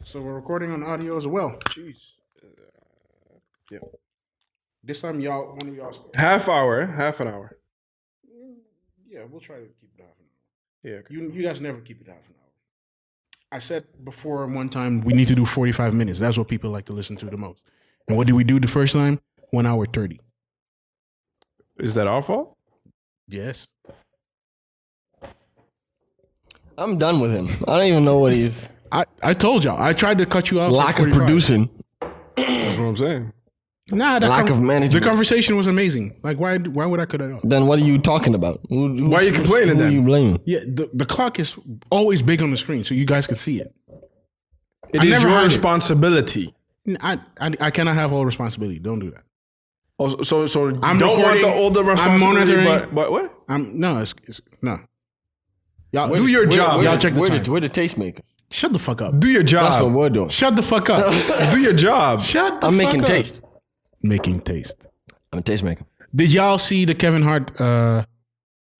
So we're recording on audio as well. Jeez. Yeah. This time, one of y'all start. Half an hour. Yeah, we'll try to keep it half an hour. Yeah. Okay. You guys never keep it half an hour. I said before one time we need to do 45 minutes. That's what people like to listen to the most. And what did we do the first time? 1 hour 30. Is that our fault? Yes. I'm done with him. I don't even know what he's. I told y'all. I tried to cut you off. Lack of producing. That's what I'm saying. Nah, Lack of management. The conversation was amazing. Like, why would I cut it off? Then what are you talking about? Why are you complaining then? Who are you blaming? Yeah, the clock is always big on the screen, so you guys can see it. It is your responsibility. I cannot have all responsibility. Don't do that. Oh, so I'm don't want all the responsibility. I'm monitoring. But what? No. Y'all Do your job. Y'all check the time. We're the tastemaker. Shut the fuck up. Do your job. That's what we're doing. Shut the fuck up. Do your job. Shut the I'm fuck making up. taste. Making taste. I'm a tastemaker. Did y'all see the Kevin Hart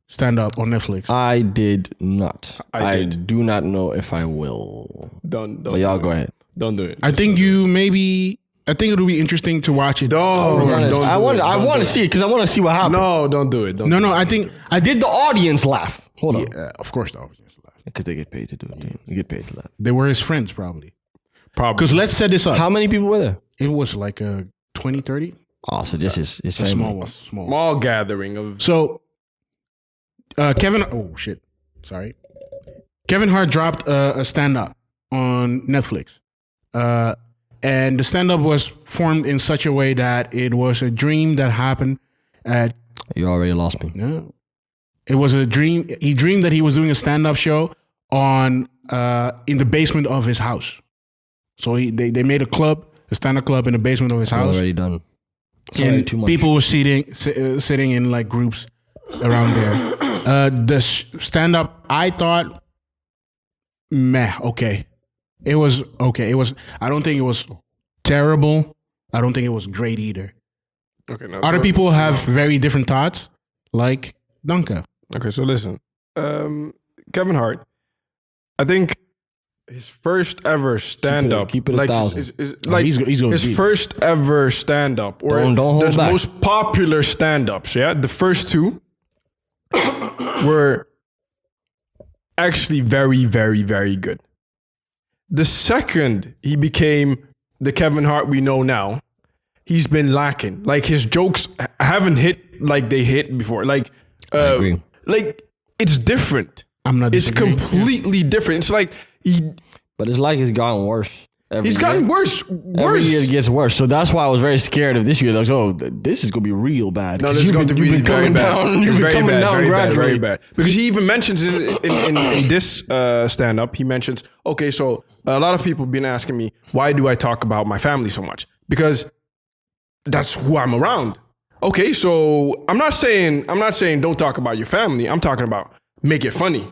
stand up on Netflix? I did not. I I did. do not know if I will. Don't. But y'all go ahead. Don't do it. I think it'll be interesting to watch it. I want to see it because I want to see what happens. No, don't do it. No, I think I did the audience laugh. Hold on. yeah, of course the audience laughed. Because they get paid to do it. They get paid to laugh. They were his friends probably. Probably. Because let's set this up. How many people were there? It was like a 20, 30. Oh, so this is A family. small one. Small gathering of. So, Kevin. Oh shit! Sorry. Kevin Hart dropped a stand-up on Netflix, and the stand-up was formed in such a way that it was a dream that happened at. You already lost me. No, it was a dream. He dreamed that he was doing a stand-up show in the basement of his house. So they made a stand-up club in the basement of his house. Already done. Sorry, And too much. people were sitting in like groups around there. The stand-up, I thought, okay. It was okay. I don't think it was terrible. I don't think it was great either. Okay. No, Other people have very different thoughts, like Danka. Okay, so listen. Kevin Hart, I think his first ever stand-up. Keep it a like, thousand. like he's going his deep. first ever stand-up. Or Don't hold the back. most popular stand-ups, yeah? The first two were actually very, very, very good. The second he became the Kevin Hart we know now, he's been lacking. Like his jokes haven't hit like they hit before. Like, I agree. like it's different. I'm not It's disagreeing. completely different. It's like But it's like it's gotten worse. he's gotten worse. Every year it gets worse. So that's why I was very scared of this year. Like, this is going to be real bad. No, 'Cause this is you've going to been- be you've been very coming bad. down. It's You've been very coming bad, down very bad, gradually. very bad. Because he even mentions in this stand-up, he mentions, okay, so a lot of people have been asking me, why do I talk about my family so much? Because that's who I'm around. Okay, so I'm not saying don't talk about your family. I'm talking about make it funny.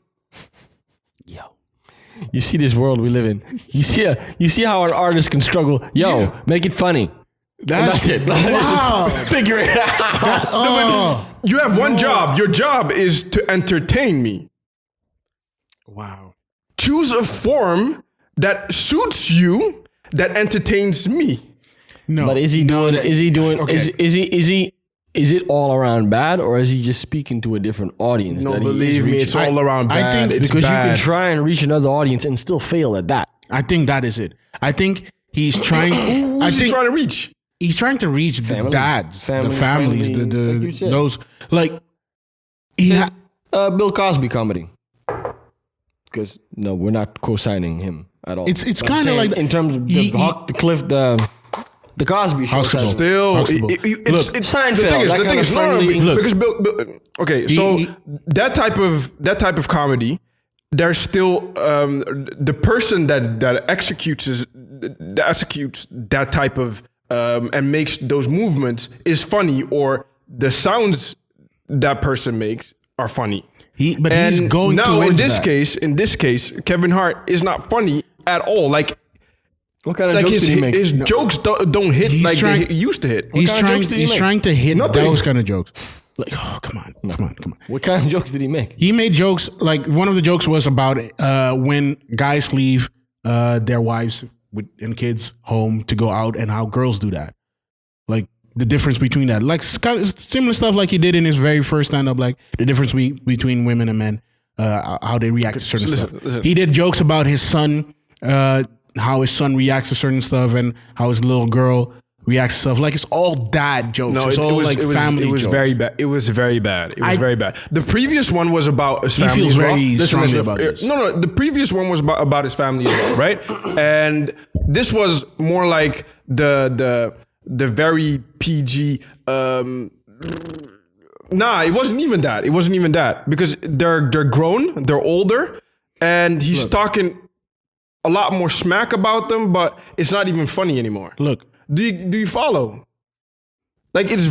Yo, you see this world we live in. You see how an artist can struggle. Yo, make it funny. That's it. Wow. Just figure it out. Oh. You have one job. Your job is to entertain me. Wow. Choose a form that suits you, that entertains me. No. But is he doing? Okay. Is it all around bad, or is he just speaking to a different audience? No, that he is believe me, reaching? it's all around I bad. think It's because bad. you can try and reach another audience and still fail at that. I think that is it. I think he's trying. I Who's he think trying to reach? he's trying to reach the Families. dads, Family the families, friendly, like you said. those like. Bill Cosby comedy. Because no, we're not co-signing him at all. It's But I'm kinda saying like in terms of the Cosby show. Huxtable. Still, Huxtable. it's Seinfeld, The thing is, that the kind thing of is, no, friendly- Look. because okay, so he- that type of comedy, there's still the person that executes that type of and makes those movements is funny, or the sounds that person makes are funny. He's And going now towards in this case, Kevin Hart is not funny at all. Like What kind of like jokes his did he make? his jokes don't hit He's like trying- they used to hit. He's kind of jokes did he make? trying to hit Nothing. those kind of jokes. Like, oh, come on. What kind of jokes did he make? He made jokes like one of the jokes was about when guys leave their wives and kids home to go out, and how girls do that. Like the difference between that, like similar stuff like he did in his very first stand up, like the difference between women and men, how they react to certain stuff. Listen. He did jokes about his son, how his son reacts to certain stuff, and how his little girl reacts to stuff. Like it's all dad jokes. No, it's all family. It was jokes. very bad. It was very bad. It was very bad. The previous one was about his family. He feels as well. very strongly about this. No. The previous one was about his family as well, right? And this was more like the very PG. Nah, it wasn't even that. It wasn't even that because they're grown, they're older, and he's talking a lot more smack about them, but it's not even funny anymore. Look. Do you follow? Like it's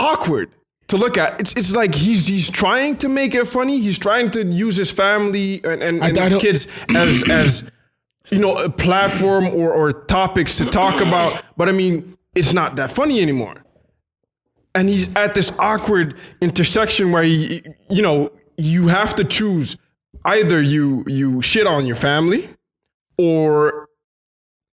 awkward to look at. It's like he's trying to make it funny. He's trying to use his family and his kids as a platform or topics to talk about. But I mean, it's not that funny anymore. And he's at this awkward intersection where you have to choose either you shit on your family or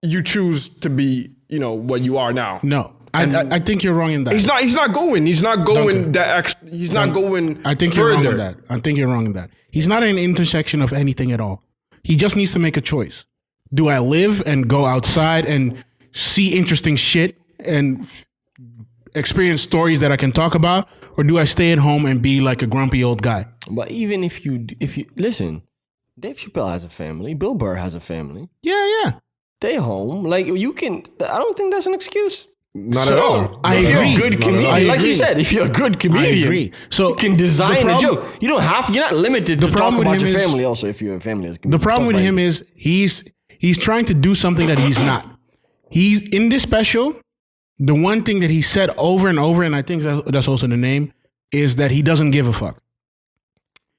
you choose to be, what you are now. No, I think you're wrong in that. He's not going. He's not going that. He's not going. I think further. You're wrong in that. I think you're wrong in that. He's not an intersection of anything at all. He just needs to make a choice. Do I live and go outside and see interesting shit and experience stories that I can talk about, or do I stay at home and be like a grumpy old guy? But even if you listen, Dave Chappelle has a family. Bill Burr has a family. Yeah. Stay home. Like you can. I don't think that's an excuse. Not at all. If you're a good comedian, like you said, if you're a good comedian, I agree. So you can design a joke. You don't have. You're not limited to talk about your family. Also, if you're a family, as a comedian, the problem with him is he's trying to do something that he's not. He in this special, the one thing that he said over and over, and I think that's also the name, is that he doesn't give a fuck.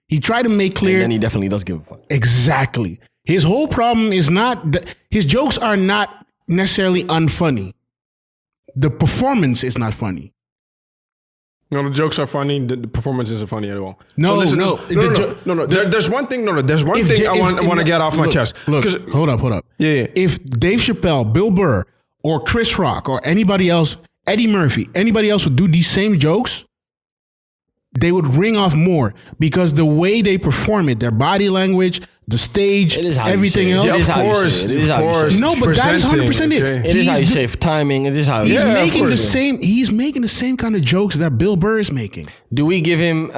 He tried to make clear. And then he definitely does give a fuck. Exactly. His whole problem is not that his jokes are not necessarily unfunny. The performance is not funny. No, the jokes are funny. The performance isn't funny at all. No. There's one thing. There's one thing I want to get off my chest. Look, hold up. Yeah. If Dave Chappelle, Bill Burr, or Chris Rock, or anybody else, Eddie Murphy, anybody else would do these same jokes, they would ring off more because the way they perform it, their body language, the stage, everything else. It is how you say it. It is how you say it. No, but that is 100% it. It is how you say timing. It is how he's making the same. He's making the same kind of jokes that Bill Burr is making. Do we give him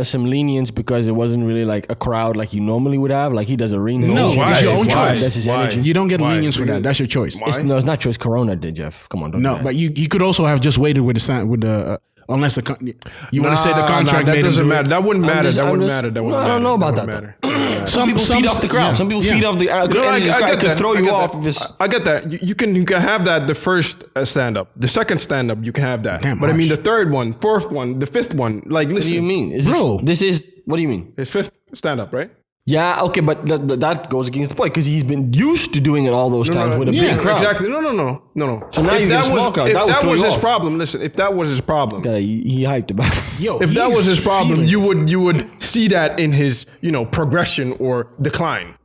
some lenience because it wasn't really like a crowd like you normally would have? Like he does arena. No, it's your own choice. That's his energy. You don't get lenience for that. That's your choice. It's not choice. Corona did, Jeff. Come on, don't do that. But you could also have just waited with the. Unless you want to say the contract that made doesn't him matter. That wouldn't matter. That wouldn't matter. I don't know about that. Some people feed off the crowd. Some people feed off the crowd. I could throw you off. I get that. You can have that the first stand up. The second stand up you can have that. Damn, but I mean the third one, fourth one, the fifth one. Like listen. What do you mean? What do you mean? His fifth stand up, right? Yeah, okay, but that goes against the point because he's been used to doing it all those times with a big crowd. Exactly. No. So now you get a small crowd. If that was his off. problem, listen. If that was his problem, he hyped about it. if that was his problem, you would see that in his progression or decline.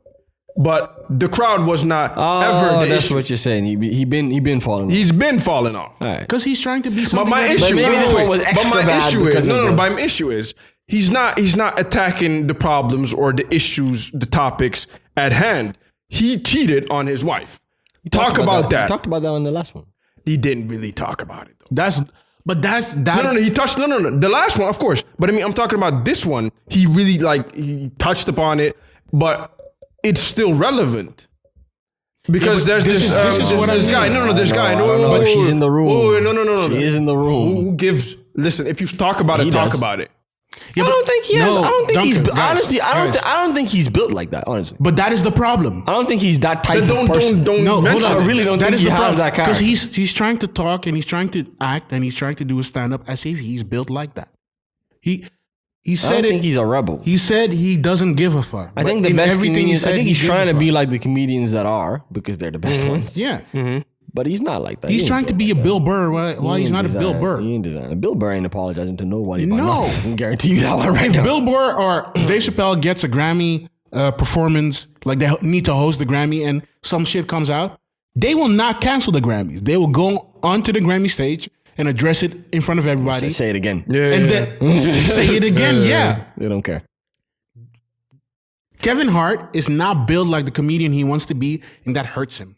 But the crowd was not ever. Oh, that's what you're saying. He been falling off. He's been falling off. All right. Because he's trying to be something. But my issue, maybe this one was extra bad because of my issue is he's not attacking the problems or the issues, the topics at hand. He cheated on his wife. Talk about that. He talked about that on the last one. He didn't really talk about it though. That's that. No. He touched. No. The last one, of course. But I mean, I'm talking about this one. He really he touched upon it, but it's still relevant. Because there's this guy. No, this guy. No, but she's in the room. Oh, no. She is in the room. Who gives? Listen, if you talk about it, talk about it. Yeah, I don't think he has. I don't think he's honestly. I don't think he's built like that. Honestly, but that is the problem. I don't think he's that type of person. Don't. Hold on. I really don't think he has that character. Because he's trying to talk and he's trying to act and he's trying to do a stand up as if he's built like that. He said I think he's a rebel. He said he doesn't give a fuck. I think the best comedians. I think he's trying to be like the comedians that are because they're the best ones. Yeah. Mm-hmm. But he's not like that. He's trying to be a Bill Burr while he's not a Bill Burr. He ain't designing. Bill Burr ain't apologizing to nobody. No. I can guarantee you that one right now. If Bill Burr or Dave Chappelle gets a Grammy performance, like they need to host the Grammy, and some shit comes out, they will not cancel the Grammys. They will go onto the Grammy stage and address it in front of everybody. Say it again. And then say it again. Yeah. They don't care. Kevin Hart is not built like the comedian he wants to be, and that hurts him.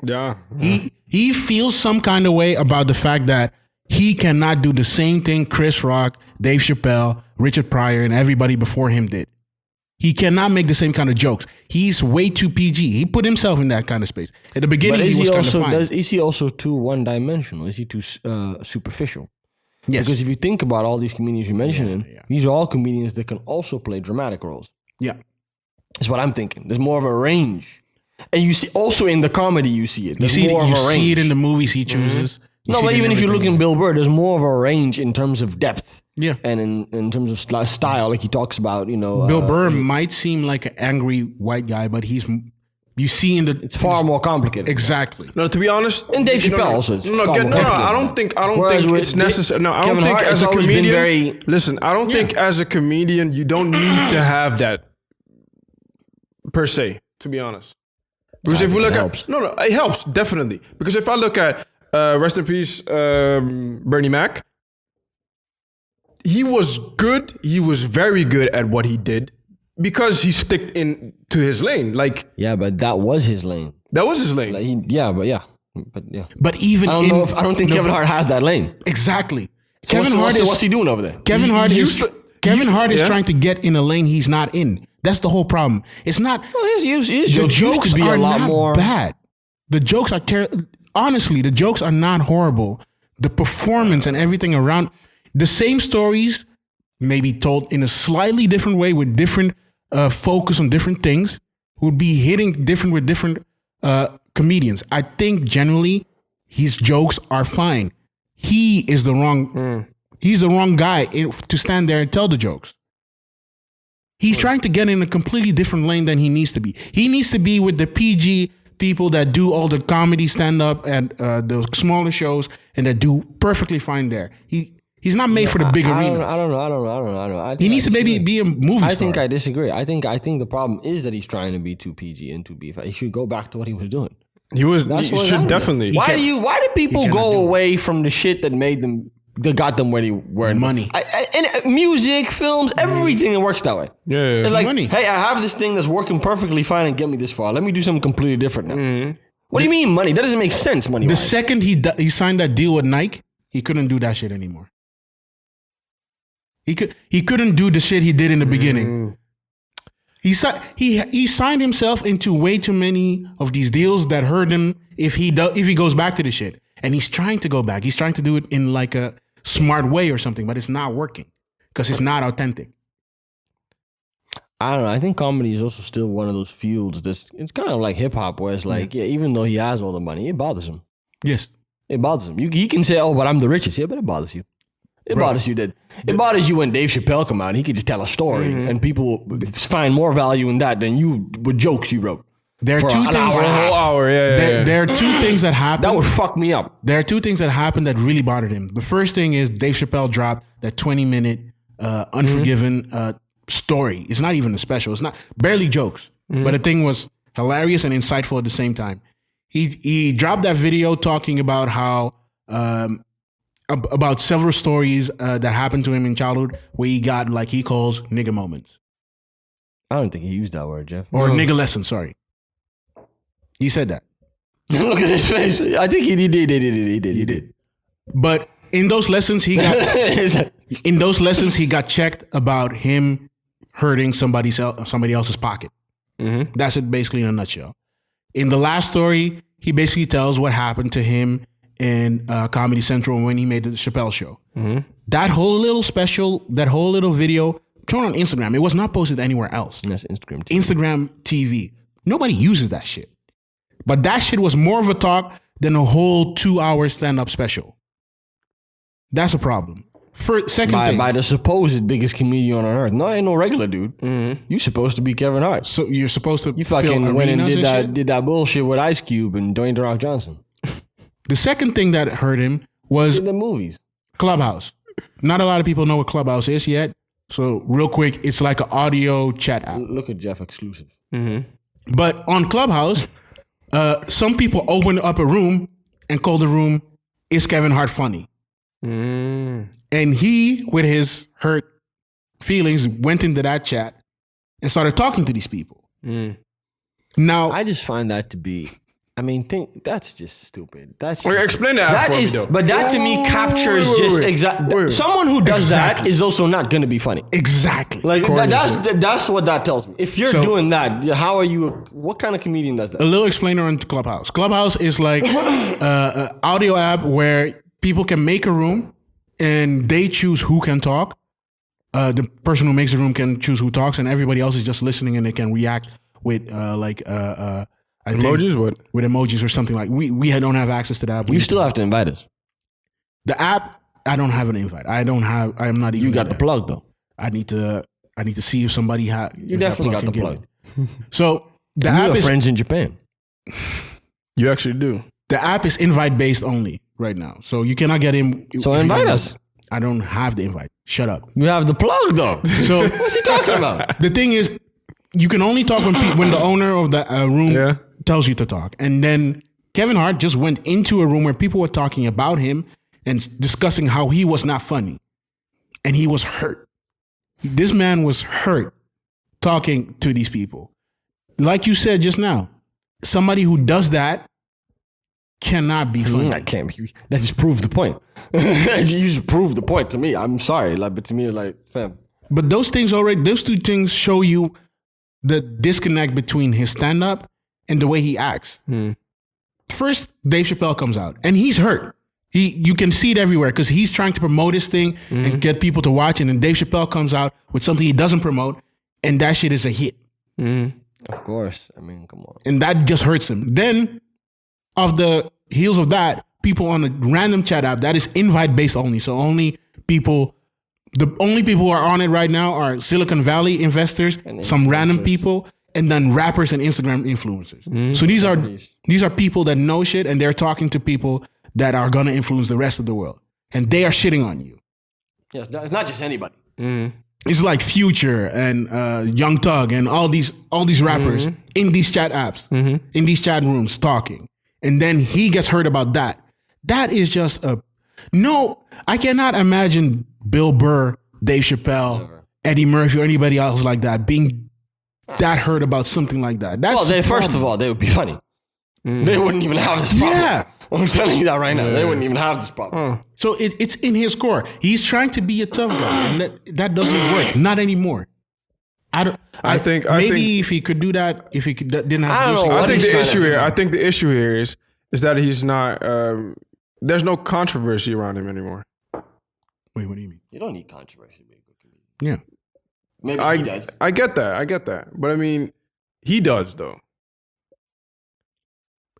Yeah. He feels some kind of way about the fact that he cannot do the same thing Chris Rock, Dave Chappelle, Richard Pryor, and everybody before him did. He cannot make the same kind of jokes. He's way too PG. He put himself in that kind of space. At the beginning, he was kind of fine. Is he also too one-dimensional? Is he too superficial? Yes. Because if you think about all these comedians you mentioned, these are all comedians that can also play dramatic roles. Yeah. That's what I'm thinking. There's more of a range. And you see, also in the comedy, you see it. There's You more of a range. see it in the movies he chooses. No, but even if you look in Bill Burr, there's more of a range in terms of depth. Yeah. And in terms of style, like he talks about, Bill Burr might seem like an angry white guy, but you see in the... It's far more complicated. Exactly. No, to be honest, And Dave Chappelle also. It's far more I complicated. don't think Whereas with it's necessary. No, I Kevin don't think Hart as has a always been comedian. very- Listen, I don't think as a comedian you don't need to have that per se. To be honest, because if we look at it helps definitely. Because if I look at rest in peace, Bernie Mac, he was good. He was very good at what he did because he sticked in to his lane. Like Yeah, but that was his lane. that was his lane. But But even I don't think Kevin Hart has that lane. Exactly. So what's he doing over there? Kevin Hart is trying to get in a lane he's not in. That's the whole problem. It's not... Well, his the jokes to be are a lot not more bad. The jokes are honestly, the jokes are not horrible. The performance and everything around the same stories, maybe told in a slightly different way with different focus on different things, would be hitting different with different comedians. I think generally his jokes are fine. He is the wrong. He's the wrong guy to stand there and tell the jokes. He's trying to get in a completely different lane than he needs to be. He needs to be with the PG people that do all the comedy stand-up and the smaller shows and that do perfectly fine there. He's not made for the big arena. I don't know. He needs to maybe be a movie star. I think I disagree. I think the problem is that he's trying to be too PG and too beef. He should go back to what he was doing. He should definitely. Why do people go away from the shit that got them where they were? Money. And music, films, everything that works that way. Yeah. It's like, money. hey, I have this thing that's working perfectly fine and get me this far. Let me do something completely different now. What do you mean money? That doesn't make sense money. The second he signed that deal with Nike, he couldn't do that shit anymore. He couldn't do the shit he did in the beginning. He signed himself into way too many of these deals that hurt him if he goes back to the shit. And he's trying to go back. He's trying to do it in like a smart way or something, but it's not working because it's not authentic. I don't know. I think comedy is also still one of those fields it's kind of like hip hop where it's like, even though he has all the money, it bothers him. Yes. It bothers him. He can say, oh, but I'm the richest. Yeah, but it bothers you. It bothers you that. It bothers you when Dave Chappelle come out. He could just tell a story and people find more value in that than you with jokes you wrote. There are For two an things. hour and a half. Whole hour, There are two things that happen. That would fuck me up. There are two things that happened that really bothered him. The first thing is Dave Chappelle dropped that 20-minute Unforgiven story. It's not even a special. It's not barely jokes, but the thing was hilarious and insightful at the same time. He dropped that video talking about how about several stories that happened to him in childhood where he got like he calls nigga moments I don't think he used that word, Jeff. or nigga lessons. Sorry, he said that. Look at his face. I think he did. He did. But in those lessons, he got checked about him hurting somebody else's pocket. That's it, basically in a nutshell. In the last story, he basically tells what happened to him in Comedy Central when he made the Chappelle show. That whole little special, that whole little video, shown on Instagram. It was not posted anywhere else. That's Instagram TV. Instagram TV. Nobody uses that shit. But that shit was more of a talk than a whole 2-hour stand-up special. That's a problem. Second thing. By the supposed biggest comedian on earth. No, ain't no regular dude. You supposed to be Kevin Hart. So you're supposed to You fucking fill went and arenas did that bullshit with Ice Cube and Dwayne The Rock Johnson. The second thing that hurt him was In the movies. Clubhouse. Not a lot of people know what Clubhouse is yet. So real quick, it's like an audio chat app. Look at Jeff exclusive. But on Clubhouse, some people open up a room and call the room, "Is Kevin Hart funny?" And he, with his hurt feelings, went into that chat and started talking to these people. Now, I just find that to be. I mean, that's just stupid. That's Well, just, explain that for me, though. But that to me captures just exactly. Someone who does that is also not going to be funny. exactly. Like that's what that tells me. If you're doing that, how are you? What kind of comedian does that? A little explainer on Clubhouse. Clubhouse is like an audio app where people can make a room and they choose who can talk. The person who makes the room can choose who talks, and everybody else is just listening, and they can react with Emojis? What? With emojis or something like. We don't have access to that. You still have to invite us. The app, I don't have an invite. I am not even. You got the plug though. I need to see if somebody had. You definitely got the plug. So the You app have is friends in Japan. You actually do. the app is invite based only right now. So you cannot get in. So invite us. I don't have the invite. Shut up. You have the plug though. So What's he talking about? the thing is, you can only talk when the owner of the room tells you to talk. And then Kevin Hart just went into a room where people were talking about him and discussing how he was not funny. And he was hurt. This man was hurt talking to these people. Like you said just now, somebody who does that cannot be funny. That can't be. That just proved the point. You just proved the point to me. I'm sorry, but to me, fam. But those two things show you the disconnect between his stand-up and the way he acts. First, Dave Chappelle comes out, and he's hurt. You can see it everywhere because he's trying to promote his thing and get people to watch, and then Dave Chappelle comes out with something he doesn't promote, and that shit is a hit. Of course. I mean, come on. And that just hurts him. Then, off the heels of that, people on a random chat app, that is invite-based only. So the only people who are on it right now are Silicon Valley investors, some random people, and then rappers and Instagram influencers. So these are people that know shit, and they're talking to people that are gonna influence the rest of the world, and they are shitting on you. Yes, it's not just anybody. It's like Future and Young Thug and all these rappers in these chat apps, in these chat rooms talking, and then he gets hurt about that. That is just I cannot imagine Bill Burr, Dave Chappelle, Eddie Murphy, or anybody else like that being that hurt about something like that. First of all, they would be funny. They wouldn't even have this problem. Yeah. I'm telling you that right now. They wouldn't even have this problem. So it's in his core. He's trying to be a tough guy, and that doesn't work. Not anymore. I think if he could do that, if he didn't have to do something. I think the issue here is that he's not. There's no controversy around him anymore. Wait, what do you mean? You don't need controversy to be a good comedian. Yeah. Maybe he does. I get that. But I mean, he does though.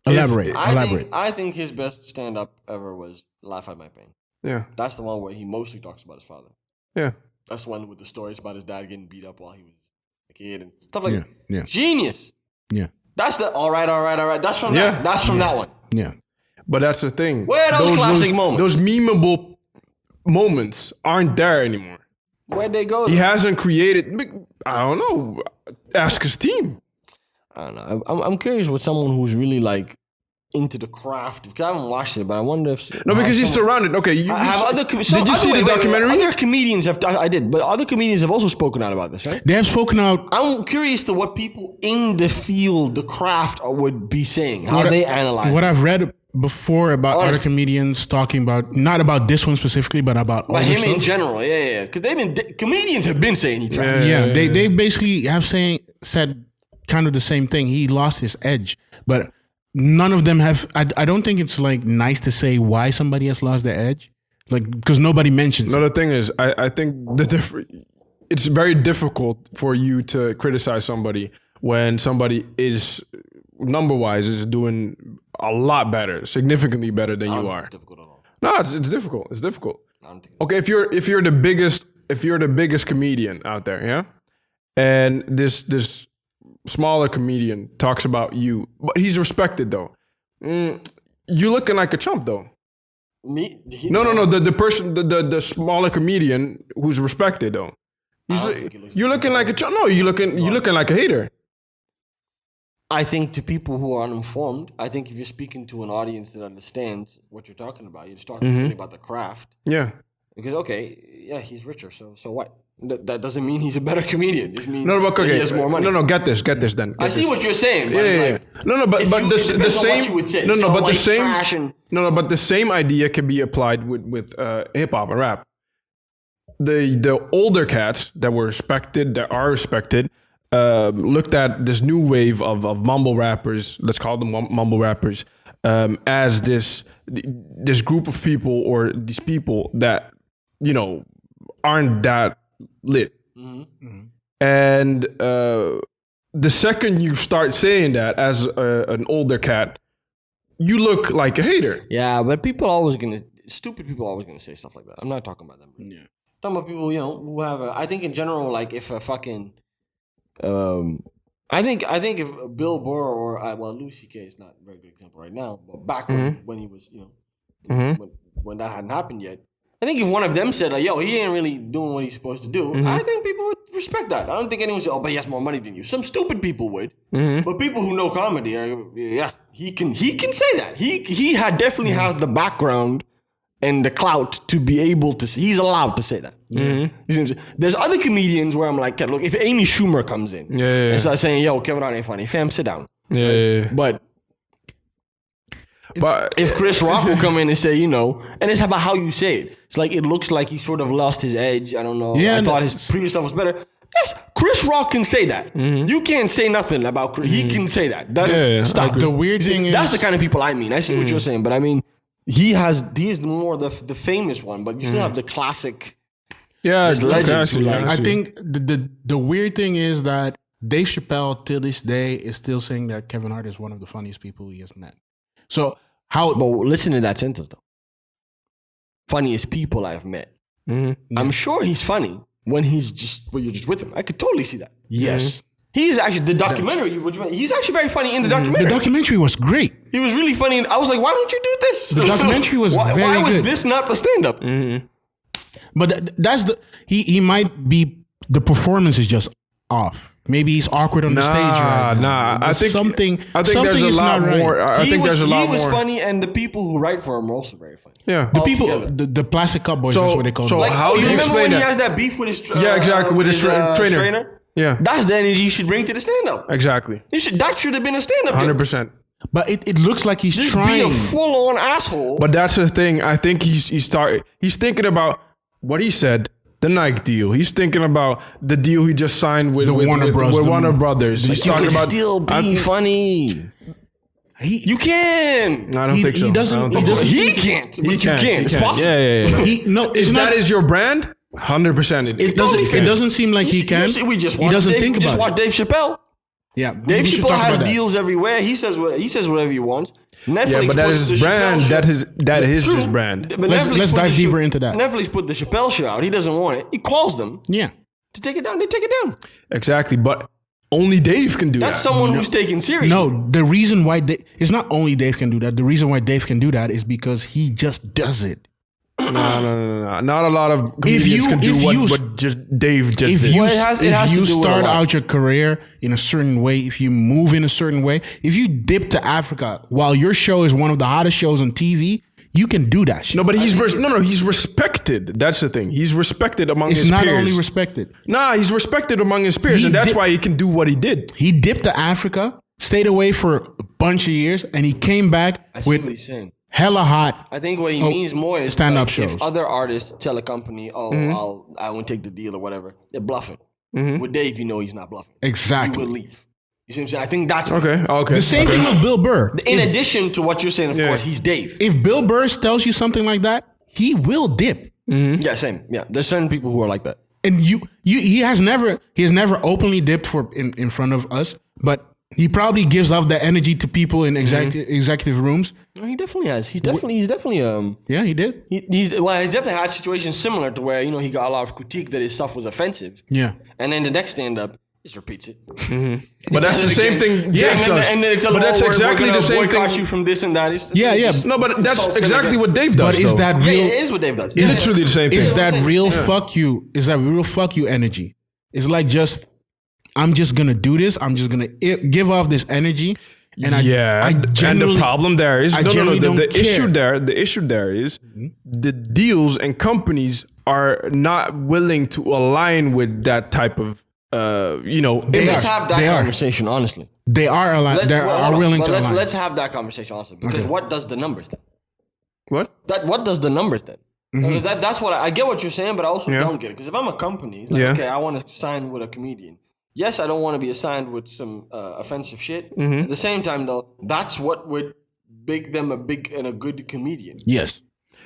Elaborate. I think his best stand-up ever was Laugh at My Pain. Yeah. That's the one where he mostly talks about his father. Yeah. That's the one with the stories about his dad getting beat up while he was a kid and stuff like that. Yeah. Genius. Yeah. That's the all right. That's from that. That's from that one. Yeah. But that's the thing. Where are those classic moments? Those memeable moments aren't there anymore. Where'd they go? He hasn't created. I don't know. Ask his team. I don't know. I'm curious with someone who's really like into the craft. Because I haven't watched it, but I wonder if because he's surrounded. Okay, did you see the documentary? Other comedians have. I did, but other comedians have also spoken out about this, right? They have spoken out. I'm curious to what people in the field, the craft, would be saying. How they analyze what I've read before about other comedians talking about, not about this one specifically, but about him in general. Yeah. Because comedians have been saying he tried. Yeah. They basically have said kind of the same thing. He lost his edge, but none of them have. I don't think it's like nice to say why somebody has lost their edge, like because nobody mentions. No, the thing is, I think it's very difficult for you to criticize somebody when somebody is number-wise is doing a lot better, significantly better than you are. It's difficult at all. No, it's difficult. It's difficult. Okay, if you're the biggest comedian out there, yeah, and this smaller comedian talks about you, but he's respected though. You looking like a chump though. Me? No. The person, the smaller comedian who's respected though. You're looking like a chump. No, you looking like a hater. I think to people who are uninformed, I think if you're speaking to an audience that understands what you're talking about, you're just talking really about the craft. Yeah. Because he's richer, so what? That doesn't mean he's a better comedian. It just means but he has more money. No, get this then. I see what you're saying. But the same. What you would say. But the same idea can be applied with hip hop and rap. The older cats that are respected, looked at this new wave of mumble rappers. Let's call them mumble rappers, as this group of people or these people that aren't that lit. And the second you start saying that as an older cat, you look like a hater. Yeah, but stupid people are always gonna say stuff like that. I'm not talking about them. Yeah. I'm talking about people, who have I think in general, like if a fucking I think if Bill Burr or Louis C.K. is not a very good example right now, but back when he was, when that hadn't happened yet, I think if one of them said, like, yo, he ain't really doing what he's supposed to do, I think people would respect that. I don't think anyone would say, oh, but he has more money than you. Some stupid people would. But people who know comedy, he can say that. He definitely has the background and the clout to be able to say. He's allowed to say that. There's other comedians where I'm like, look, if Amy Schumer comes in and starts saying, yo, Kevin Hart ain't funny, fam, sit down. But if Chris Rock will come in and say, and it's about how you say it. It's like, it looks like he sort of lost his edge. I don't know. I thought his previous stuff was better. Yes, Chris Rock can say that. You can't say nothing about Chris. He can say that. Stop. The weird thing is... That's the kind of people I mean. I see what you're saying, but I mean, he is more the famous one, but you still have the classic... Yeah, legends. I think the weird thing is that Dave Chappelle, till this day, is still saying that Kevin Hart is one of the funniest people he has met. So... But listen to that sentence though. Funniest people I've met. I'm sure he's funny when you're just with him. I could totally see that. Yes. He is actually, the documentary, he's actually very funny in the documentary. The documentary was great. He was really funny. I was like, why don't you do this? The documentary was very good. Why was this not the stand-up? But that's he might be, the performance is just off. Maybe he's awkward on the stage right now. I think something there's a lot more. Right. He was funny, and the people who write for him are also very funny. Yeah, the people, the plastic cup boys. That's what they call them. Like, how you remember when he has that beef with his with his trainer? Yeah, that's the energy you should bring to the stand-up. Exactly. That should have been a stand-up. 100%. But it looks like he's just trying be a full-on asshole. But that's the thing. I think he's thinking about what he said. The Nike deal. He's thinking about the deal he just signed with Warner Brothers. He's talking about still be funny. You can. I don't think so. He doesn't. He can't. He can. It's possible. Yeah. Is your brand? 100%. It doesn't seem like he can. We just he doesn't think about it. Just watch Dave Chappelle. Yeah, Dave Chappelle has deals everywhere. He says whatever he wants. Netflix but that is his brand. That is his brand. Let's dive deeper into that. Netflix put the Chappelle show out. He doesn't want it. He calls them. Yeah. To take it down. They take it down. Exactly. But only Dave can do that. That's someone who's taken seriously. No, the reason why it's not only Dave can do that. The reason why Dave can do that is because he just does it. No. Not a lot of comedians can do what just Dave just did. If you start out your career in a certain way, if you move in a certain way, if you dip to Africa while your show is one of the hottest shows on TV, you can do that shit. No, but he's respected. That's the thing. He's respected among his peers. It's not only respected. He's respected among his peers, and that's why he can do what he did. He dipped to Africa, stayed away for a bunch of years, and he came back with hella hot. I think what he means more is stand-up shows. If other artists tell a company, I won't take the deal or whatever, they're bluffing. With Dave, he's not bluffing. Exactly. He will leave. You see what I'm saying? I think that's okay. The same thing with Bill Burr. In addition to what you're saying, of course, he's Dave. If Bill Burr tells you something like that, he will dip. Yeah, same. Yeah, there's certain people who are like that. And he has never openly dipped in front of us, but he probably gives off that energy to people in executive rooms. No, he definitely has. He's definitely. Yeah, he did. He's definitely had situations similar to where he got a lot of critique that his stuff was offensive. Yeah, and then the next stand up just repeats it. But that's the same thing Dave does. And then it's exactly the same thing. Boycott you from this and that. No, but that's exactly what Dave does. But is that real? Yeah, it is what Dave does. It's literally the same thing. Is that real fuck you? Is that real fuck you energy? It's like just I'm just gonna do this. I'm just gonna give off this energy. And and the problem there is the issue there is the deals and companies are not willing to align with that type of Let's have that conversation honestly. They are aligned. They are willing to align. Let's have that conversation honestly. Because what does the numbers then? What does the numbers then? Because that's what I get what you're saying, but I also don't get it. Because if I'm a company, it's like, okay, I want to sign with a comedian. Yes, I don't want to be assigned with some offensive shit. At the same time, though, that's what would make them a big and a good comedian. Yes.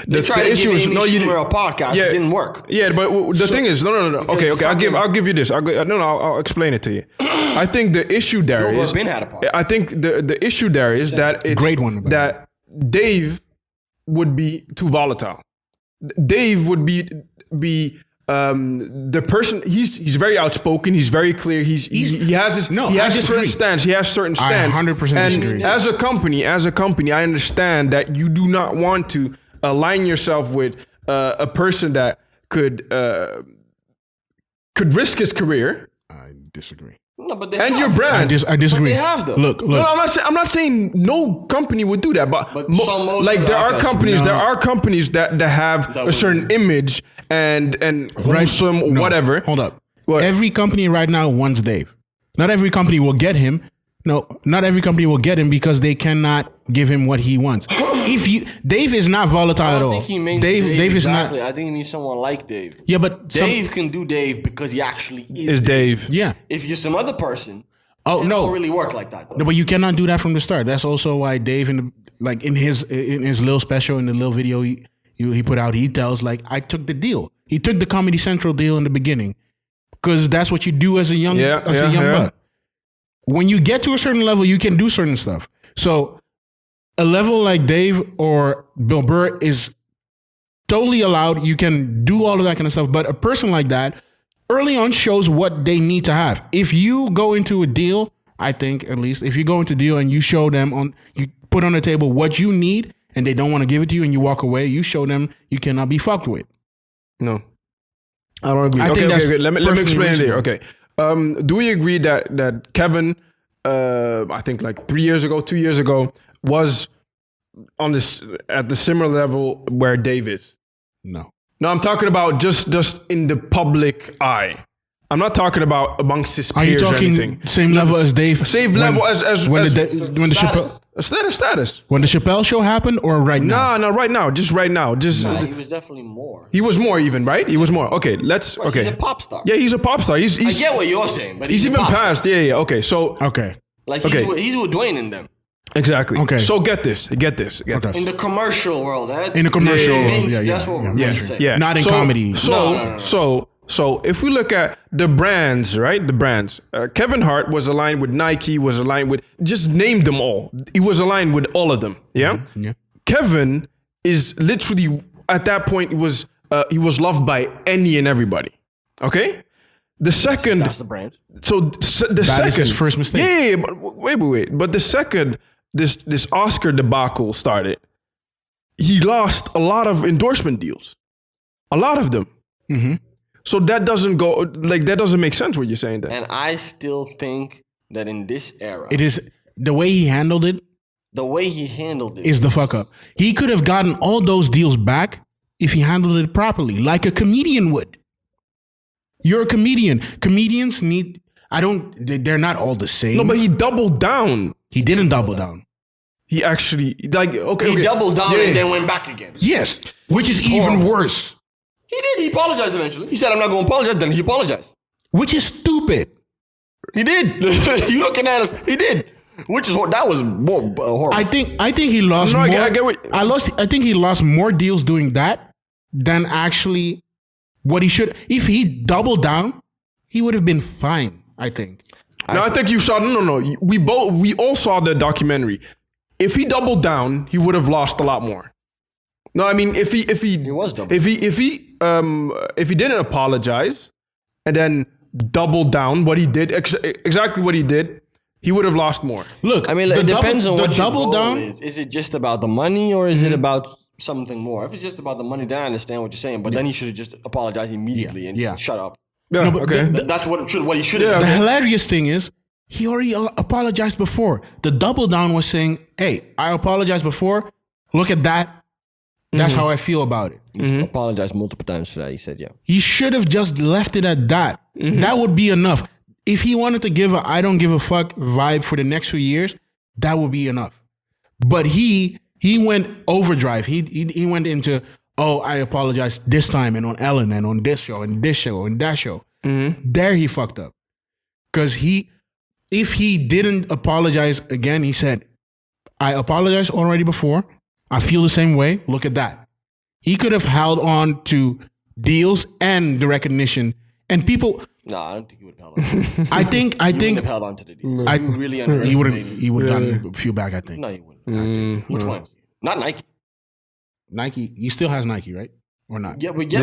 They tried to give Amy Schumer a podcast. It didn't work. Yeah, but the thing is, no. Okay. I'll give you this. I'll explain it to you. I think the issue there is. Ben had a podcast. I think the issue there is that it's great one. That Dave would be too volatile. Dave would be the person. He's very outspoken. He's very clear. He has certain stance. He has certain stance. I 100% disagree. As a company, I understand that you do not want to align yourself with a person that could risk his career. I disagree. No, but your brand. I disagree. But they have though. Look. No, I'm not saying no company would do that, but there are companies that have a certain image and wholesome whatever. Hold up. What? Every company right now wants Dave. Not every company will get him. No, not every company will get him because they cannot give him what he wants. Dave is not volatile at all. Dave is not. I think he needs someone like Dave. Yeah, but Dave can do Dave because he actually is Dave. Yeah. If you're some other person, it don't really work like that. Though. No, but you cannot do that from the start. That's also why Dave in his little special, in the little video he put out, he tells like, I took the deal. He took the Comedy Central deal in the beginning because that's what you do as a young buck. When you get to a certain level, you can do certain stuff. So a level like Dave or Bill Burr is totally allowed. You can do all of that kind of stuff. But a person like that early on shows what they need to have. If you go into a deal, I think at least, if you go into a deal and you show them you put on the table what you need and they don't want to give it to you and you walk away, you show them you cannot be fucked with. No. I don't agree. Okay. Let me explain it here. Okay. Do we agree that Kevin, I think like 2 years ago, was on this at the similar level where Dave is? No, I'm talking about just in the public eye. I'm not talking about amongst his peers. Are you talking or anything. Same level as Dave? Same level as when the Chappelle status. When the Chappelle show happened, or right now? No, right now. Just right now. He was definitely more. He was more even, right? He was more. Okay, Okay. He's a pop star. Yeah, he's a pop star. He's I get what you're saying, but he's even past. Yeah. Okay, so okay. Like he's with Dwayne in them. Exactly. Okay. So get this. In the commercial world. That's what we're saying. Yeah. Not in comedy. So if we look at the brands, right? The brands. Kevin Hart was aligned with Nike, was aligned with, just name them all. He was aligned with all of them. Yeah? Mm-hmm. Yeah. Kevin is literally, at that point, he was loved by any and everybody. Okay? The second... That's the brand. So the second... is his first mistake. Yeah, but wait. But the second this Oscar debacle started, he lost a lot of endorsement deals. A lot of them. Mm-hmm. So that doesn't make sense what you're saying there. And I still think that in this era, it is the way he handled it. The way he handled it is the fuck up. He could have gotten all those deals back if he handled it properly, like a comedian would. You're a comedian. Comedians need. They're not all the same. No, but he doubled down. He didn't double down. He actually He doubled down and then went back again. Yes, which is even worse. He did. He apologized eventually. He said, "I'm not going to apologize." Then he apologized. Which is stupid. He did. You looking at us? He did. That was horrible. I think he lost more. I get what, I think he lost more deals doing that than actually what he should. If he doubled down, he would have been fine. I think. I think you saw. No. We all saw the documentary. If he doubled down, he would have lost a lot more. No, I mean if he was double. if he didn't apologize and then double down what he did, exactly what he did, he would have lost more. Look, I mean, it depends on what double your goal down is. Is it just about the money or is it about something more? If it's just about the money, then I understand what you're saying. But then he should have just apologized immediately and shut up. Yeah, No, but okay. That's what he should have Yeah. The done. hilarious thing is, he already apologized before. The double down was saying, "Hey, I apologized before. Look at that. That's how I feel about it." He's apologized multiple times for that. He said, "Yeah." He should have just left it at that. That would be enough. If he wanted to give a "I don't give a fuck" vibe for the next few years, that would be enough. But he went overdrive. He went into, "Oh, I apologize this time and on Ellen and on this show and this show and that show." There he fucked up. Because if he didn't apologize again, he said, "I apologized already before. I feel the same way. Look at that." He could have held on to deals and the recognition. And people, No, I don't think he would have held on. I think, He wouldn't have held on to the deal. You really he underestimated. would have gotten a few back, I think. No, he wouldn't. Which ones? Not Nike. Nike, he still has Nike, right? Or not? Yeah, but Yeah,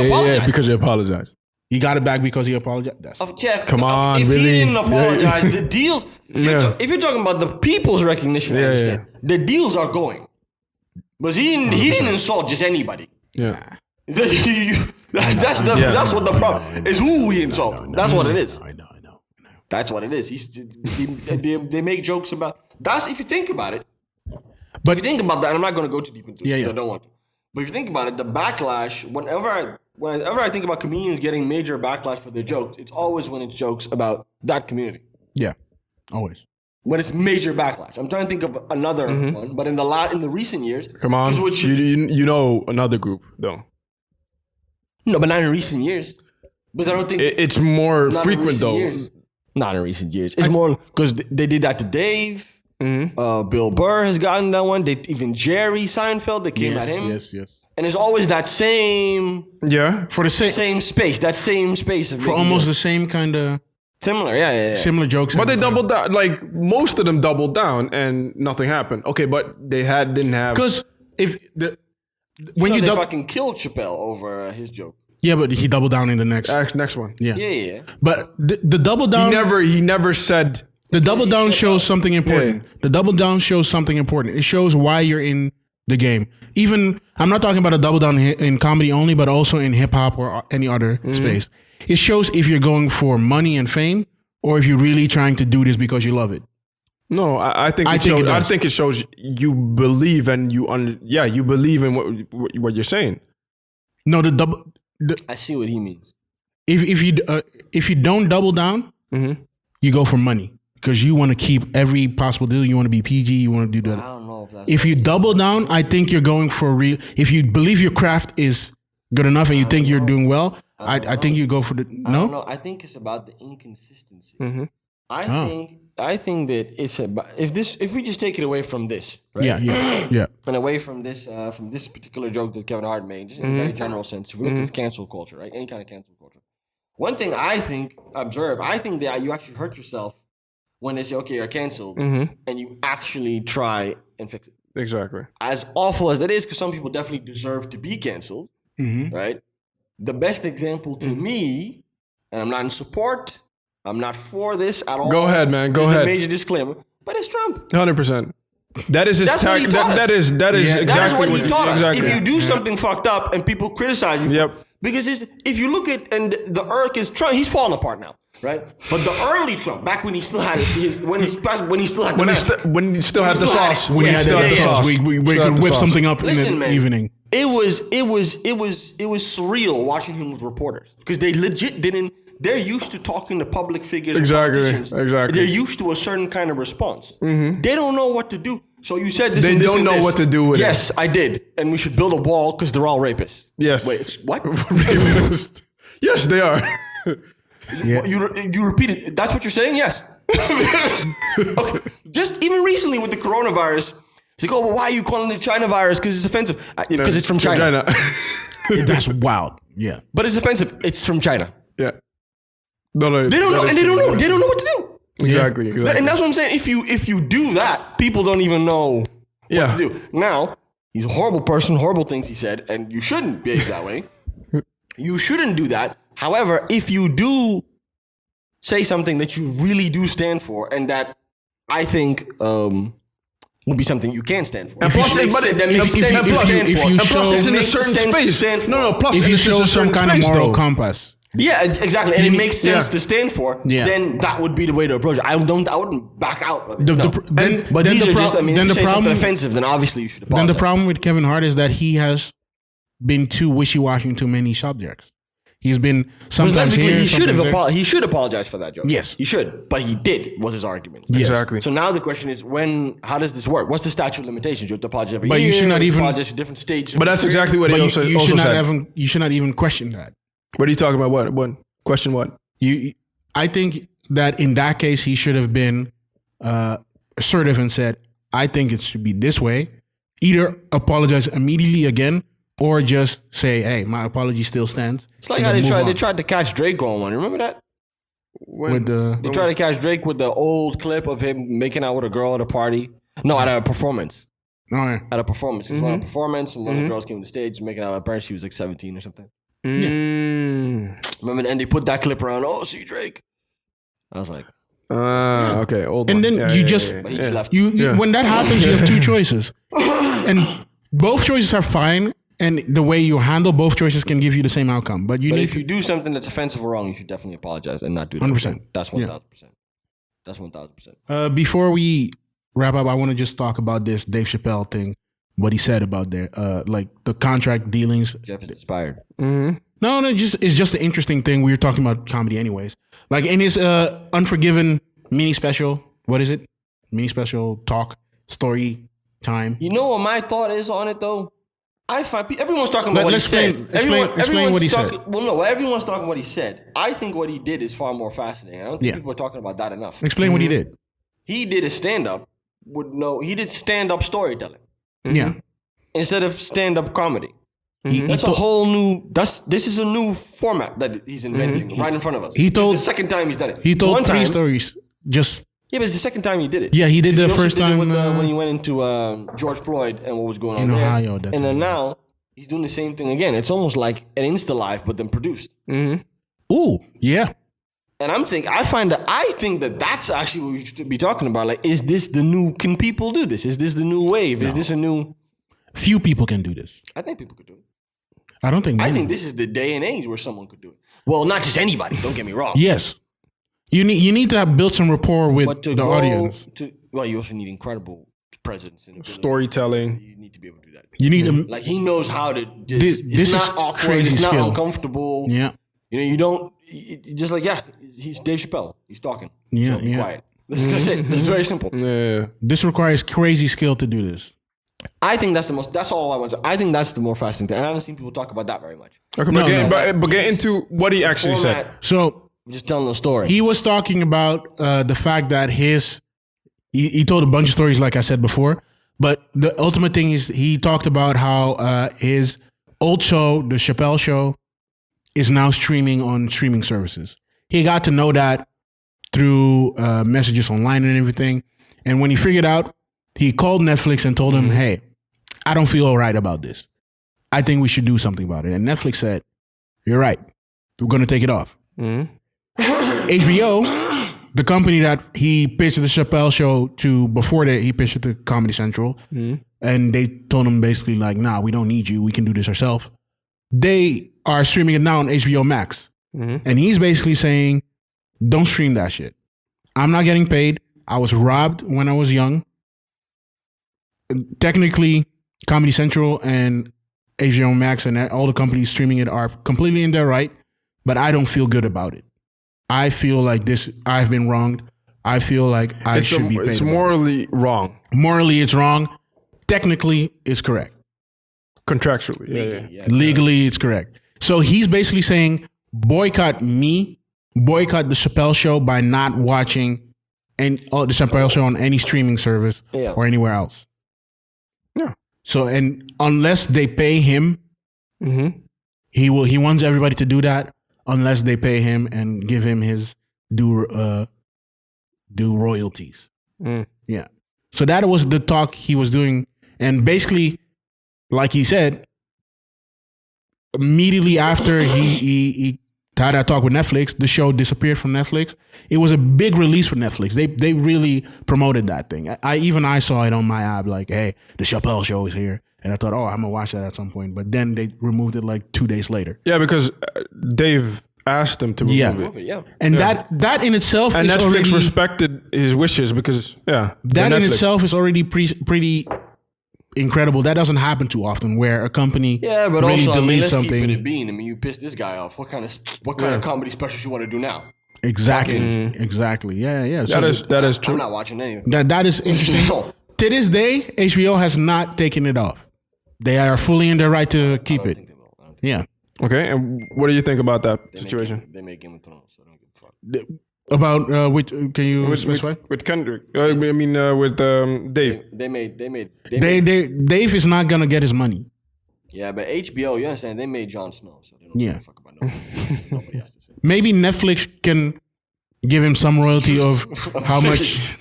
apologized. because you apologized. He got it back because he apologized. That's Jeff, Come on, if really? he didn't apologize, the deals. Yeah. If you're talking about the people's recognition, I Yeah, understand. The deals are going, but he didn't insult just anybody. Yeah. That's what the problem is. Who we insult. That's what it is. I know. That's what it is. They make jokes about. That's if you think about it. But If you think about that, I'm not going to go too deep into it. Yeah, because yeah. I don't want to. But if you think about it, the backlash. Whenever I think about comedians getting major backlash for their jokes, it's always when it's jokes about that community. yeah, always. When it's major backlash. I'm trying to think of another one, but in the recent years, Come on. 'cause what You know another group, though. no, but not in recent years. Because I don't think It's more not in frequent, recent though. years. Not in recent years. It's more because they did that to Dave. Bill Burr has gotten that one. Even Jerry Seinfeld, they came at him. Yes. And it's always that same Yeah. For the same, space. That same space. Of for making almost jokes. the same kind of Similar, yeah. similar jokes. But they and- doubled down. Like, most of them doubled down and nothing happened. Okay, but they didn't have... Because if the when You you know, they double, fucking killed Chappelle over his joke. yeah, but he doubled down in the next. Next one. Yeah. Yeah. But the double down, He never said... the double down shut shows something important. Yeah. The double down shows something important. It shows why you're in the game. Even I'm not talking about a double down in comedy only, but also in hip hop or any other space. It shows if you're going for money and fame, or if you're really trying to do this because you love it. No, I think I it think shows. it I does. think it shows you believe and you believe in what you're saying. No, the double. I see what he means. If you don't double down, you go for money because you want to keep every possible deal. You want to be PG. You want to do I that. don't know if that's... If you double down, I think you're going for real. If you believe your craft is good enough and you think you're doing well, I think you go for the I don't no. know. I think it's about the inconsistency. Mm-hmm. I think that it's about if we just take it away from this, right? Yeah. And away from this particular joke that Kevin Hart made, just in a very general sense. If we look at cancel culture, right? Any kind of cancel culture. One thing I think that you actually hurt yourself when they say, okay, you're canceled, and you actually try and fix it. Exactly. As awful as that is, because some people definitely deserve to be canceled, right? The best example to me, and I'm not in support, I'm not for this at all. Go ahead, man. Go There's ahead. a major disclaimer, but it's Trump. 100%. That is his That's what he taught us. that is Yeah, exactly That is what he taught us. exactly. If you do something fucked up and people criticize you, Yep. because if you look at and the Irk is Trump, he's falling apart now, right? But the early Trump, back when he still had when he still had when the he still had the still had sauce. it. When he Yeah, had yeah, the yeah. sauce, we Still could had the whip sauce. something up Listen, in the man. evening. It was surreal watching him with reporters because they legit didn't. They're used to talking to public figures. Exactly, And politicians. exactly. They're used to a certain kind of response. They don't know what to do. So you said this. They and this don't and know this. what to do with it. Yes, I did, and we should build a wall because they're all rapists. Yes. Wait, what? Yes, they are. You repeated. That's what you're saying? Yes. Okay. Just even recently with the coronavirus, it's like, oh, well, why are you calling it China virus? Because it's offensive. Because it's from China. That's wild. Yeah. But it's offensive. It's from China. Yeah. No, They don't know, and they don't know. They don't know what to do. Exactly. And that's what I'm saying. If you do that, people don't even know what to do. Now, he's a horrible person, horrible things he said, and you shouldn't behave that way. You shouldn't do that. However, if you do say something that you really do stand for, and that I think would be something you can stand for. And plus, That makes sense if you to show- stand for. and plus, it's in a Makes certain sense to space. stand for. No, plus, If you it's in show a some certain kind of space, moral though. compass. Yeah, exactly. And it makes sense to stand for. Yeah. Then that would be the way to approach it. I wouldn't back out of it. But then these the are just, I mean, if then you the say something problem, offensive, then obviously you should apologize. then the problem with Kevin Hart is that he has been too wishy-washy in too many subjects. He's been sometimes here, he should sometimes have there. he should apologize for that joke. Yes. He should. But he did, was his argument. Yes. Exactly. So now the question is, how does this work? What's the statute of limitations? You have to apologize every But year. you should not even- apologize at different stages. But that's exactly what But he you, also, you also should not said. you should not even question that. What are you talking about? What? Question what? I think that in that case he should have been assertive and said, "I think it should be this way." Either apologize immediately again, or just say, "Hey, my apology still stands." It's like and how then move they on. tried to catch Drake on one. Remember that? With the They tried to catch Drake with the old clip of him making out with a girl at a party. No, at a performance. oh, yeah. At a performance. It was on a performance, and one of the girls came to the stage making out. Apparently, she was like 17 or something. Remember? And they put that clip around. Oh, see Drake. I was like, Okay. Old And one. then Yeah, you yeah, just yeah, but he yeah. just left. when that happens, you have two choices, and both choices are fine. And the way you handle both choices can give you the same outcome. But you But need if you do something that's offensive or wrong, you should definitely apologize and not do that. 100%. That's 1,000%. That's 1,000%. Before we wrap up, I want to just talk about this Dave Chappelle thing. What he said about their like the contract dealings. Jeff is inspired. No, it's just an interesting thing. We were talking about comedy, anyways. Like in his Unforgiven mini special. What is it? Mini special talk story time. You know what my thought is on it though? I find everyone's talking about what he said. Explain what he said. Well, no, everyone's talking what he said. I think what he did is far more fascinating. I don't think Yeah. people are talking about that enough. Explain what he did. He did a stand-up he did stand-up storytelling Yeah. instead of stand-up comedy. He That's a whole new. This is a new format that he's inventing right in front of us. He told- It's the second time he's done it. He told One three time, stories. Just Yeah, but it's the second time he did it. Yeah, he did the also first did it time, with when he went into George Floyd and what was going on in there. Ohio, that And then time. now he's doing the same thing again. It's almost like an Insta Live, but then produced. ooh, yeah. And I think that that's actually what we should be talking about. Like, is this the new? Can people do this? Is this the new wave? Is this a new? Few people can do this. I think people could do it. I don't think. I many. think this is the day and age where someone could do it. Well, not just anybody. Don't get me wrong. Yes. You need to have built some rapport with But to the go audience. you also need incredible presence and ability. Storytelling. You need to be able to do that. You need to. Like he knows how to. Just, This it's is not awkward. crazy It's not skill. uncomfortable. Yeah. You know, you don't. Just like he's Dave Chappelle. He's talking. Yeah, So be yeah. quiet. That's it. It's very simple. Yeah. This requires crazy skill to do this. I think that's all I want to say. I think that's the more fascinating thing. And I haven't seen people talk about that very much. Okay, No, but get into what he actually said. Format, So we're just telling the story. he was talking about the fact that he told a bunch of stories, like I said before. But the ultimate thing is he talked about how his old show, the Chappelle Show, is now streaming on streaming services. He got to know that through messages online and everything. And when he figured out, he called Netflix and told him, "Hey, I don't feel all right about this. I think we should do something about it." And Netflix said, "You're right. We're going to take it off." HBO, the company that he pitched the Chappelle Show to before that, he pitched it to Comedy Central. And they told him basically like, "Nah, we don't need you. We can do this ourselves." They are streaming it now on HBO Max. And he's basically saying, "Don't stream that shit. I'm not getting paid. I was robbed when I was young. Technically, Comedy Central and HBO Max and all the companies streaming it are completely in their right, but I don't feel good about it. I feel like I've been wronged. I feel like I should be paid. It's about it. morally wrong. Morally, it's wrong. Technically, it's correct. Contractually. Yeah. Yeah. Legally, it's correct." So he's basically saying, boycott me, boycott the Chappelle Show by not watching the Chappelle Show on any streaming service or anywhere else. Yeah. So, and unless they pay him, he wants everybody to do that unless they pay him and give him his due royalties. Yeah. So that was the talk he was doing. And basically, like he said, immediately after he had that talk with Netflix, the show disappeared from Netflix. It was a big release for Netflix. They really promoted that thing. I saw it on my app, like, "Hey, the Chappelle Show is here." And I thought, "Oh, I'm going to watch that at some point." But then they removed it like 2 days later. Yeah, because Dave asked them to remove it. Yeah. And that in itself And is Netflix already, respected his wishes because, that in itself is already pretty incredible. That doesn't happen too often where a company Yeah, but really also, I mean, deletes let's something. keep it a bean. I mean, you pissed this guy off. What kind of comedy specials you want to do now? Exactly. Exactly. Yeah. So that is true. I'm not watching anything. that is interesting. No. To this day, HBO has not taken it off. They are fully in their right to keep I don't it. think they will. I don't think Yeah. Okay, and what do you think about that they situation? They make Game of Thrones, so I don't give a fuck. About which? Can you specify? With Kendrick, with Dave. They made Dave is not gonna get his money. yeah, but HBO, you understand? They made Jon Snow, so they don't Yeah. give a fuck about nobody has to say. Maybe Netflix can give him some royalty of how much.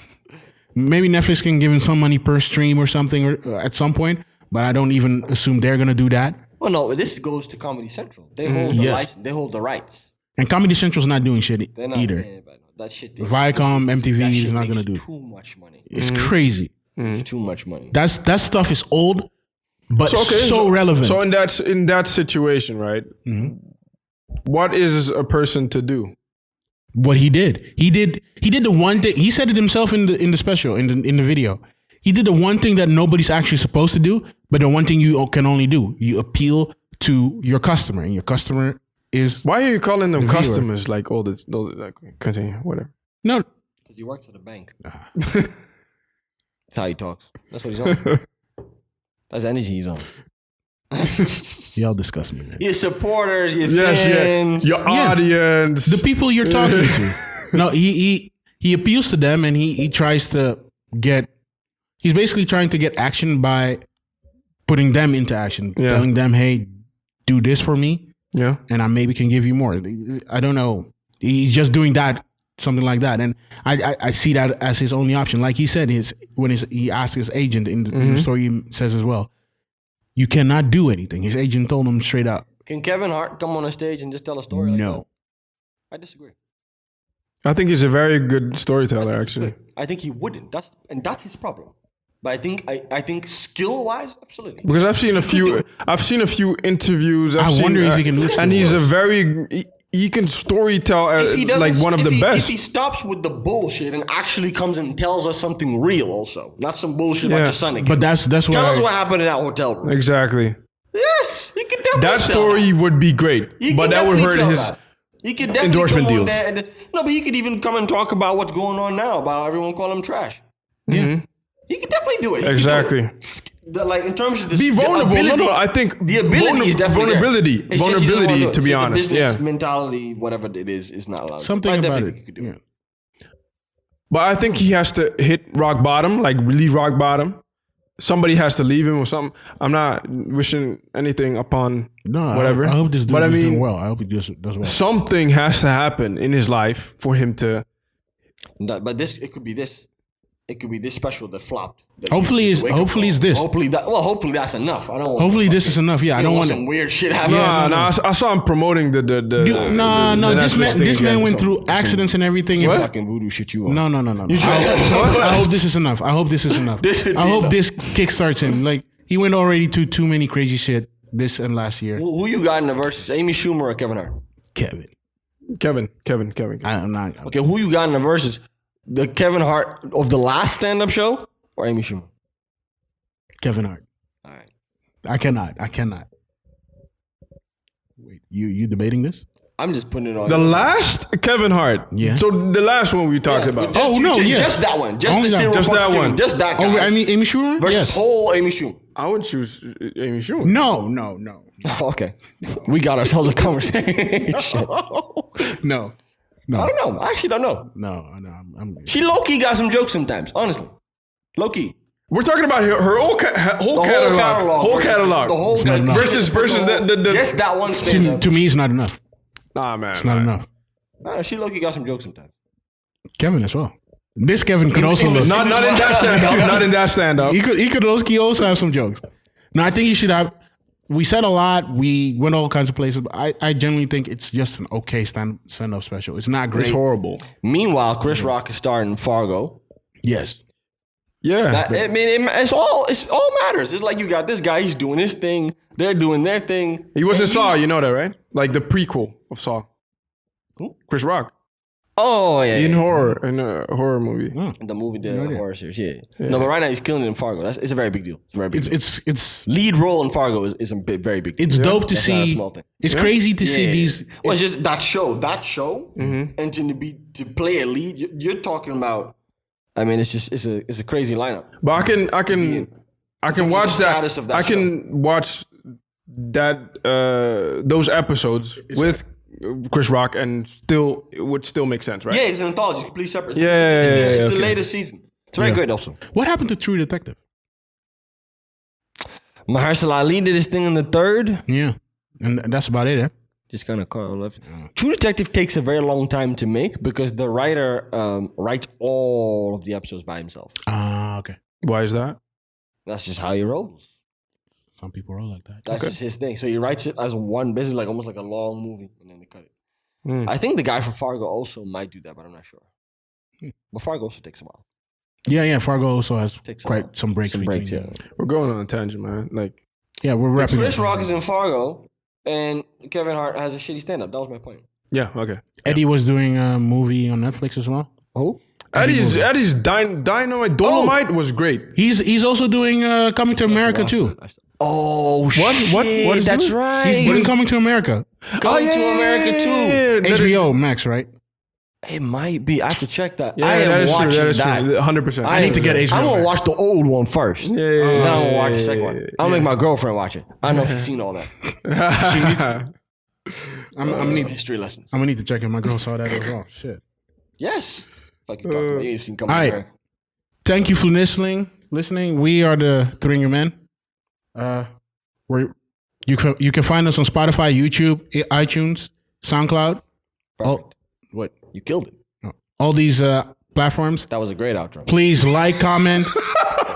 Maybe Netflix can give him some money per stream or something at some point, but I don't even assume they're gonna do that. Well, no, this goes to Comedy Central. They hold they hold the rights. And Comedy Central's not doing shit They're not either. yeah, but that shit. Viacom, MTV that is shit not makes gonna do it. too much money. It's crazy. It's too much money. That stuff is old, but so relevant. So in that situation, right? What is a person to do? What he did the one thing. He said it himself in the special in the video. He did the one thing that nobody's actually supposed to do, but the one thing you can only do. You appeal to your customer, and your customer is Why are you calling them The viewer. customers? Like all this, like continue, whatever. no. Because he works at a bank. That's how he talks. That's what he's on. That's the energy he's on. Y'all discuss me, man. Your supporters, your fans. Your audience. The people you're talking to. No, he appeals to them, and he tries to get. He's basically trying to get action by putting them into action, telling them, "Hey, do this for me, yeah. and I maybe can give you more." I don't know. He's just doing that, something like that, and I see that as his only option. Like he said, he asked his agent in the story, he says as well, you cannot do anything. His agent told him straight up, Can Kevin Hart come on a stage and just tell a story? Like no. that? I disagree. I think he's a very good storyteller, actually. I think he wouldn't. That's his problem. But I think skill wise, absolutely. Because I've seen a few interviews. I wonder if he can listen and to he's us. he can storytell like one of the best. If he stops with the bullshit and actually comes and tells us something real, also not some bullshit about your son again. But that's what Tell us what happened in that hotel room. Exactly. Yes, he could definitely. That sell story would be great, He but could that would hurt definitely his tell that. He could definitely endorsement come on deals. there no, but he could even come and talk about what's going on now, about everyone calling him trash. Yeah. He could definitely do it. He could do Exactly. it. Like in terms of the Be vulnerable. The ability, I think the ability is definitely vulnerability. there. It's just he doesn't wanna do it. To be It's just honest, the business yeah. mentality, whatever it is not allowed. something But I about definitely it. think he could do Yeah. it. But I think he has to hit rock bottom, like really rock bottom. Somebody has to leave him or something. I'm not wishing anything upon No, whatever. I hope this dude But I is doing mean, well. I hope he does well. something has to happen in his life for him to. But it could be this. It could be this special that flopped. That Hopefully you it's- wake up hopefully from. it's this. Hopefully that's enough. I don't want. Hopefully this is enough. Yeah, I don't want some to. weird shit happening. I saw him promoting the No. the This Netflix man, thing again, went so- through accidents and everything. What? Fucking voodoo shit you on. No. I hope this is enough. I hope this is enough. This should I be hope enough. this kickstarts him. Like he went already to too many crazy shit this and last year. Who you got in the verses? Amy Schumer or Kevin Hart? Kevin. Kevin. I'm not. Okay, who you got in the verses? The Kevin Hart of the last stand-up show or Amy Schumer? Kevin Hart. All right. I cannot. Wait, you debating this? I'm just putting it on. The last Kevin Hart. Yeah. So the last one we talked about. Just that one. Just Only the that- zero just fucks that given. one. Just that guy. Over Amy Schumer? versus Yes. whole Amy Schumer. I would choose Amy Schumer. No. Okay. We got ourselves a conversation. No. I don't know. I actually don't know. No. She low-key got some jokes sometimes, honestly. Low-key. We're talking about her whole catalog. Whole catalog. The whole not enough. Versus the Just that one stand-up. To me, it's not enough. Nah, man. It's not enough. I know, she low-key got some jokes sometimes. Kevin as well. This Kevin could also look. Not in that stand up. Not in that stand up. He could also have some jokes. No, I think he should have. We said a lot. We went all kinds of places. But I generally think it's just an okay stand-up special. It's not great. It's horrible. Meanwhile, Chris Rock is starring Fargo. Yes. Yeah. It's all matters. It's like you got this guy, he's doing his thing, they're doing their thing. He was in Saw, you know that, right? Like the prequel of Saw. Who? Chris Rock. Oh yeah, In a horror movie. the movie, the horror series. Yeah. No, but right now he's killing it in Fargo. It's a very big deal. It's a very big deal. It's Lead role in Fargo is a very big deal. it's dope to That's not a see. small thing. It's crazy to see these. Well, it's just that show, and to play a lead. You're talking about. I mean, it's a crazy lineup. But I can watch status that. of that I can watch that those episodes with Chris Rock and it would still make sense, right? Yeah, it's an anthology, completely separate. Yeah, It's okay. the latest season. It's very good, also. What happened to True Detective? Mahershala Ali did his thing in the third. Yeah, and that's about it. Just kind of caught left. True Detective takes a very long time to make because the writer writes all of the episodes by himself. Okay. Why is that? That's just how he rolls. Some people roll like that. That's just his thing. So he writes it as one, basically like almost like a long movie, and then they cut it. I think the guy from Fargo also might do that, but I'm not sure. But Fargo also takes a while. Yeah. Fargo also has Takes quite some breaks. breaks, between yeah. We're going on a tangent, man. Like, Yeah, we're wrapping Chris up. Rock is in Fargo, and Kevin Hart has a shitty stand-up. That was my point. yeah, okay. Eddie was doing a movie on Netflix as well. Who? Eddie's Dynamite Dolomite was great. He's also doing Coming to America too. Oh, shit. What is That's doing? right. He's doing Coming to America. Coming to America too. HBO Max, right? It might be. I have to check that. Yeah, I that am is true. watching That is that. true. 100%. I need to get HBO I'm gonna Max. watch the old one first. Yeah, Then I'm gonna watch the second one. yeah. I'll make my girlfriend watch it. I know she's seen all that. I'm gonna need History lessons. I'm gonna need to check it. My girl saw that as well. Shit. Yes. Fucking talking about you ain't seen Coming all to right. America. Thank you for listening. We are the Three Your Men. You can find us on Spotify, YouTube, iTunes, SoundCloud. Perfect. What? You killed it. All these platforms. That was a great outro. Please like, comment,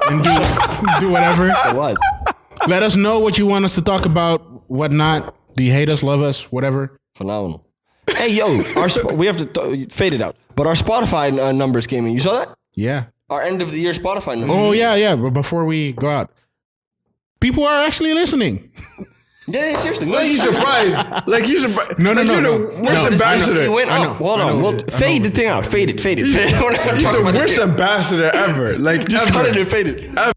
and do whatever. It was. Let us know what you want us to talk about, what not. Do you hate us, love us, whatever? Phenomenal. Hey, yo, we have to fade it out. But our Spotify numbers came in. You saw that? Yeah. Our end of the year Spotify numbers. Oh, yeah. But before we go out, people are actually listening. Yeah, seriously. No, He's surprised. Like, he's surprised. No. You're the worst ambassador. He went I know. up. Hold I on. know. We'll fade the thing out. Fade it. He's the worst ambassador ever. Like, Just ever. cut it and fade it.